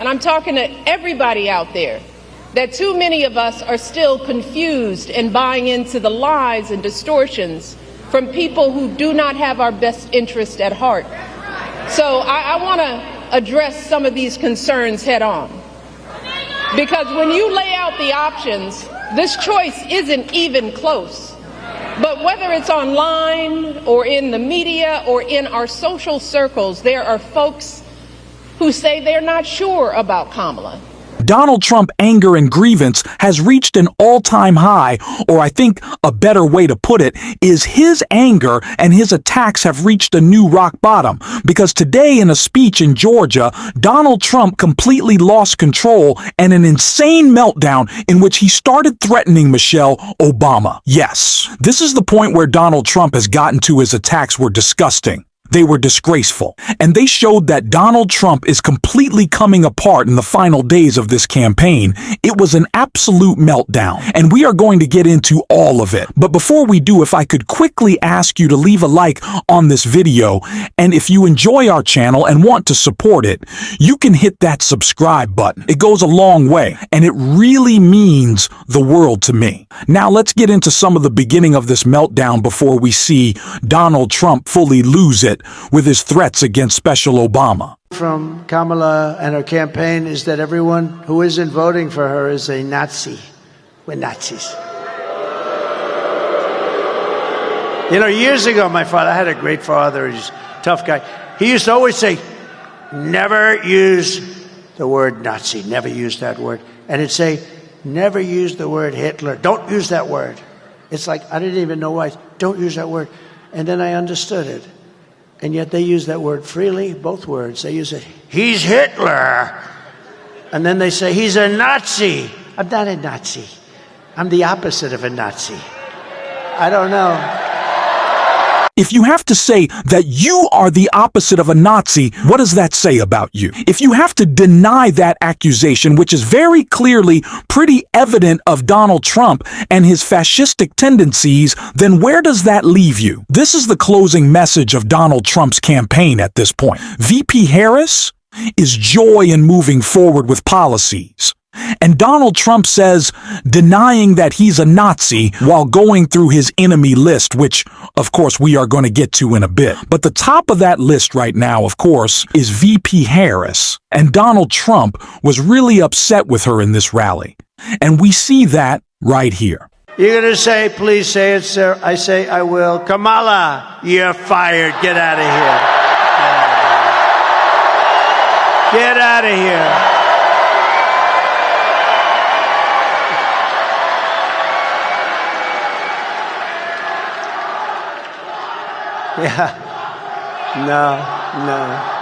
and I'm talking to everybody out there, that too many of us are still confused and buying into the lies and distortions from people who do not have our best interest at heart. So I want to address some of these concerns head on. Because when you lay out the options, this choice isn't even close. But whether it's online or in the media or in our social circles, there are folks who say they're not sure about Kamala. Donald Trump anger and grievance has reached an all-time high, or I think a better way to put it is his anger and his attacks have reached a new rock bottom, because today in a speech in Georgia, Donald Trump completely lost control and an insane meltdown in which he started threatening Michelle Obama. Yes, this is the point where Donald Trump has gotten to. His attacks were disgusting. They were disgraceful, and they showed that Donald Trump is completely coming apart in the final days of this campaign. It was an absolute meltdown, and we are going to get into all of it. But before we do, if I could quickly ask you to leave a like on this video, and if you enjoy our channel and want to support it, you can hit that subscribe button. It goes a long way, and it really means the world to me. Now let's get into some of the beginning of this meltdown before we see Donald Trump fully lose it with his threats against Special Obama. From Kamala and her campaign is that everyone who isn't voting for her is a Nazi. We're Nazis. You know, years ago, my father, I had a great father, he's a tough guy. He used to always say, never use the word Nazi, never use that word. And he'd say, never use the word Hitler, don't use that word. It's like, I didn't even know why, don't use that word. And then I understood it. And yet they use that word freely, both words. They use it, he's Hitler. And then they say, he's a Nazi. I'm not a Nazi. I'm the opposite of a Nazi. I don't know. If you have to say that you are the opposite of a Nazi, what does that say about you? If you have to deny that accusation, which is very clearly pretty evident of Donald Trump and his fascistic tendencies, then where does that leave you? This is the closing message of Donald Trump's campaign at this point. VP Harris is joy in moving forward with policies. And Donald Trump says denying that he's a Nazi while going through his enemy list, which, of course, we are going to get to in a bit. But the top of that list right now, of course, is VP Harris. And Donald Trump was really upset with her in this rally. And we see that right here. You're going to say, please say it, sir. I say, I will. Kamala, you're fired. Get out of here. Get out of here. Yeah. No.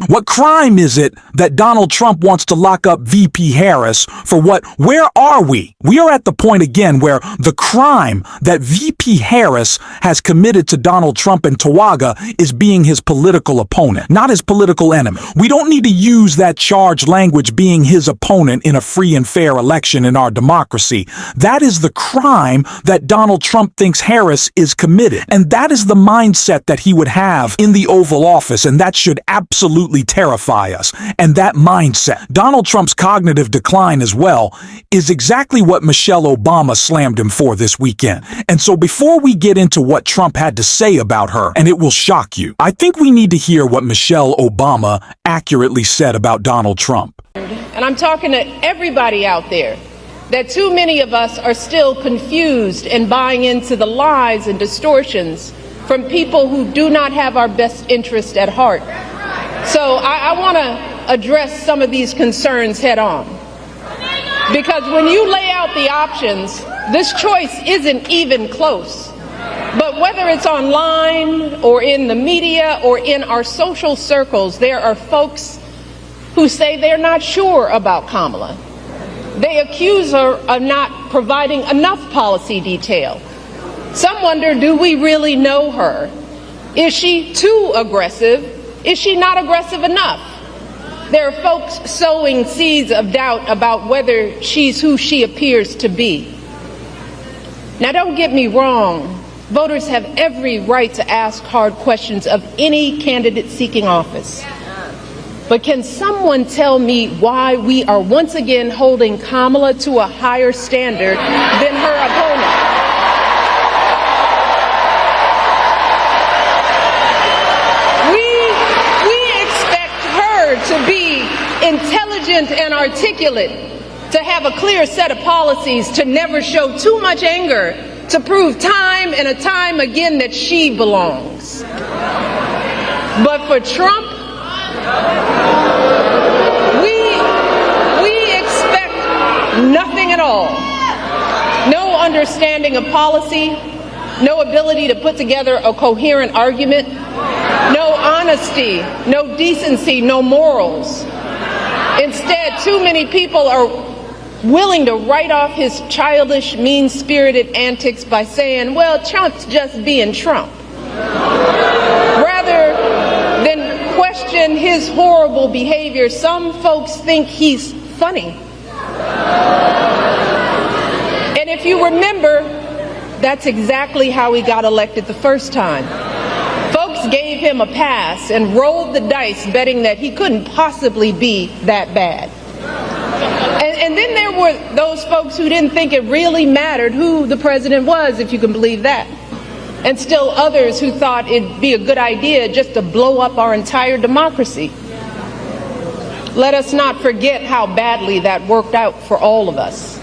What crime is it that Donald Trump wants to lock up VP Harris for what? Where are we? We are at the point again where the crime that VP Harris has committed to Donald Trump and Tawaga is being his political opponent, not his political enemy. We don't need to use that charged language, being his opponent in a free and fair election in our democracy. That is the crime that Donald Trump thinks Harris is committed. And that is the mindset that he would have in the Oval Office, and that should absolutely terrify us. And that mindset, Donald Trump's cognitive decline as well, is exactly what Michelle Obama slammed him for this weekend. And so before we get into what Trump had to say about her, and it will shock you, I think we need to hear what Michelle Obama accurately said about Donald Trump. And I'm talking to everybody out there, that too many of us are still confused and buying into the lies and distortions from people who do not have our best interest at heart. So I want to address some of these concerns head on. Because when you lay out the options, this choice isn't even close. But whether it's online or in the media or in our social circles, there are folks who say they're not sure about Kamala. They accuse her of not providing enough policy detail. Some wonder, do we really know her? Is she too aggressive? Is she not aggressive enough? There are folks sowing seeds of doubt about whether she's who she appears to be. Now, don't get me wrong. Voters have every right to ask hard questions of any candidate seeking office. But can someone tell me why we are once again holding Kamala to a higher standard than her opponent? We expect her to be intelligent and articulate, to have a clear set of policies, to never show too much anger, to prove time and time again that she belongs. But for Trump, we expect nothing at all. No understanding of policy, no ability to put together a coherent argument, no honesty, no decency, no morals. Instead, too many people are willing to write off his childish, mean-spirited antics by saying, well, Trump's just being Trump, rather than question his horrible behavior. Some folks think he's funny. And if you remember, that's exactly how he got elected the first time. Folks gave him a pass and rolled the dice, betting that he couldn't possibly be that bad. And then there were those folks who didn't think it really mattered who the president was, if you can believe that. And still others who thought it'd be a good idea just to blow up our entire democracy. Let us not forget how badly that worked out for all of us.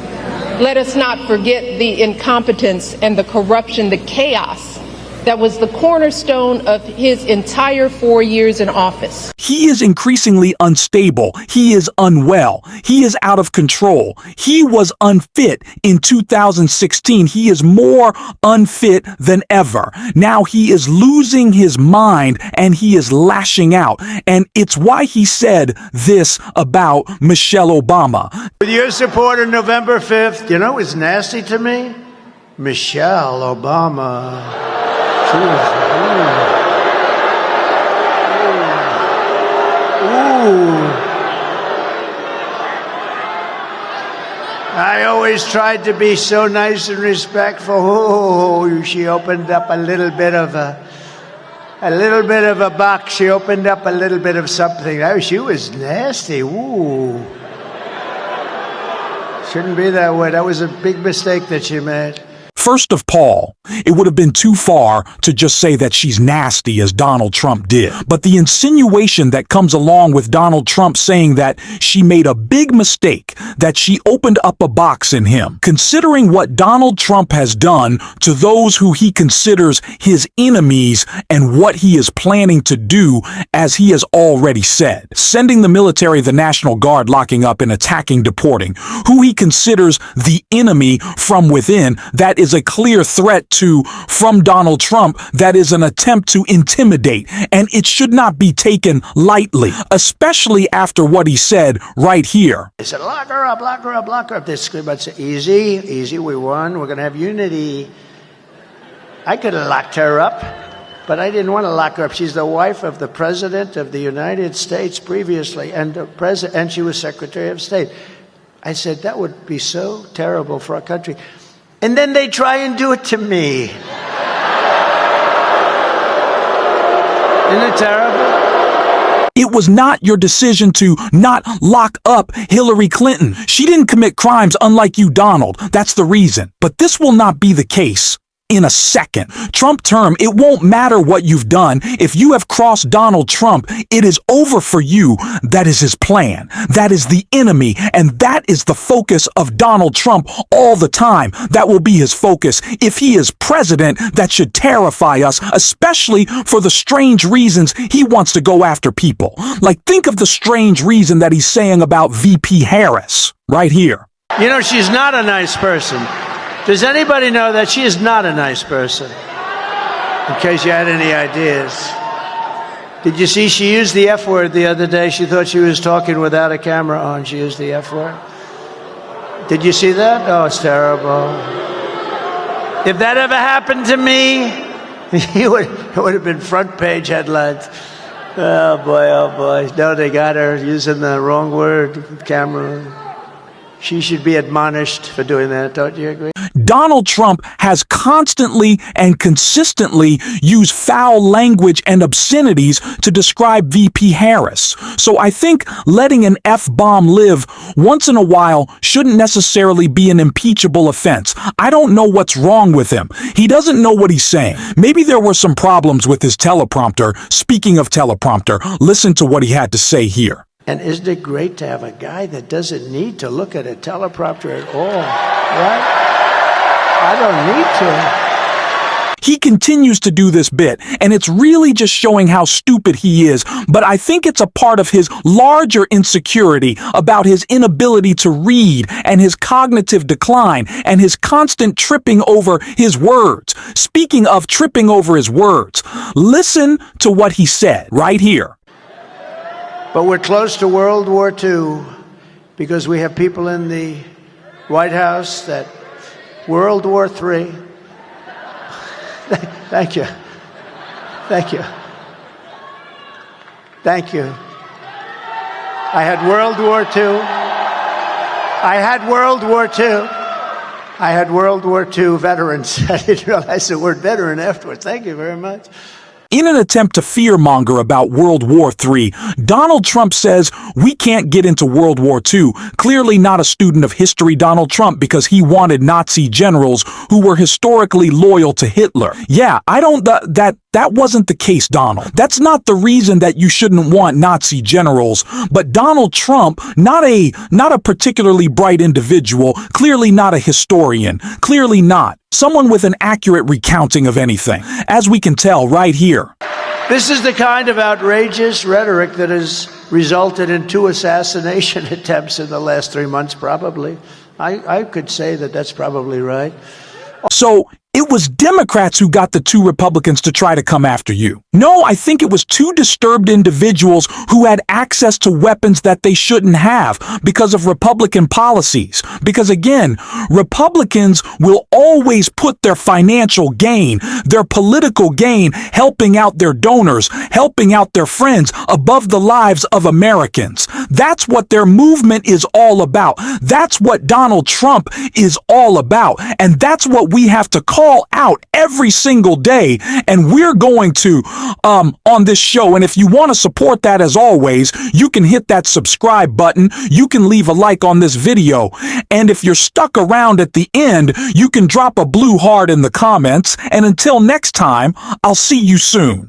Let us not forget the incompetence and the corruption, the chaos that was the cornerstone of his entire 4 years in office. He is increasingly unstable. He is unwell. He is out of control. He was unfit in 2016. He is more unfit than ever. Now he is losing his mind and he is lashing out. And it's why he said this about Michelle Obama. With your support on November 5th, you know what's nasty to me? Michelle Obama. Ooh. I always tried to be so nice and respectful. Oh, she opened up a little bit of a box. She opened up a little bit of something. Oh, she was nasty. Ooh. Shouldn't be that way. That was a big mistake that she made. First of Paul, it would have been too far to just say that she's nasty as Donald Trump did. But the insinuation that comes along with Donald Trump saying that she made a big mistake, that she opened up a box in him, considering what Donald Trump has done to those who he considers his enemies and what he is planning to do, as he has already said, sending the military, the National Guard, locking up and attacking, deporting, who he considers the enemy from within, that is a clear threat to from Donald Trump, that is an attempt to intimidate, and it should not be taken lightly, especially after what he said right here. They said, lock her up, lock her up, lock her up. They screamed, I'd say, easy, easy, we won, we're going to have unity. I could have locked her up, but I didn't want to lock her up. She's the wife of the President of the United States previously, and she was Secretary of State. I said, that would be so terrible for our country. And then they try and do it to me. Isn't it terrible? It was not your decision to not lock up Hillary Clinton. She didn't commit crimes unlike you, Donald. That's the reason. But this will not be the case. In a second. Trump term, it won't matter what you've done. If you have crossed Donald Trump, it is over for you. That is his plan. That is the enemy. And that is the focus of Donald Trump all the time. That will be his focus. If he is president, that should terrify us, especially for the strange reasons he wants to go after people. Like, think of the strange reason that he's saying about VP Harris right here. You know, she's not a nice person. Does anybody know that she is not a nice person? In case you had any ideas. Did you see she used the F word the other day? She thought she was talking without a camera on. She used the F word. Did you see that? Oh, it's terrible. If that ever happened to me, it would have been front page headlines. Oh boy. No, they got her using the wrong word, camera. She should be admonished for doing that, don't you agree? Donald Trump has constantly and consistently used foul language and obscenities to describe VP Harris. So I think letting an F-bomb live once in a while shouldn't necessarily be an impeachable offense. I don't know what's wrong with him. He doesn't know what he's saying. Maybe there were some problems with his teleprompter. Speaking of teleprompter, listen to what he had to say here. And isn't it great to have a guy that doesn't need to look at a teleprompter at all, right? I don't need to. He continues to do this bit, and it's really just showing how stupid he is, but I think it's a part of his larger insecurity about his inability to read and his cognitive decline and his constant tripping over his words. Speaking of tripping over his words, listen to what he said right here. But we're close to World War II because we have people in the White House that World War III. Thank you. Thank you. Thank you. I had World War II. I had World War II. I had World War II veterans. I didn't realize the word veteran afterwards. Thank you very much. In an attempt to fearmonger about World War III, Donald Trump says we can't get into World War II. Clearly not a student of history, Donald Trump, because he wanted Nazi generals who were historically loyal to Hitler. Yeah, that wasn't the case, Donald. That's not the reason that you shouldn't want Nazi generals. But Donald Trump, not a particularly bright individual, clearly not a historian, clearly not someone with an accurate recounting of anything, as we can tell right here. This is the kind of outrageous rhetoric that has resulted in 2 assassination attempts in the last 3 months, probably. I could say that that's probably right. So it was Democrats who got the 2 Republicans to try to come after you. No, I think it was 2 disturbed individuals who had access to weapons that they shouldn't have because of Republican policies. Because again, Republicans will always put their financial gain, their political gain, helping out their donors, helping out their friends above the lives of Americans. That's what their movement is all about. That's what Donald Trump is all about. And that's what we have to call out every single day, and we're going to on this show. And if you want to support that, as always, you can hit that subscribe button, you can leave a like on this video, and if you're stuck around at the end, you can drop a blue heart in the comments. And until next time, I'll see you soon.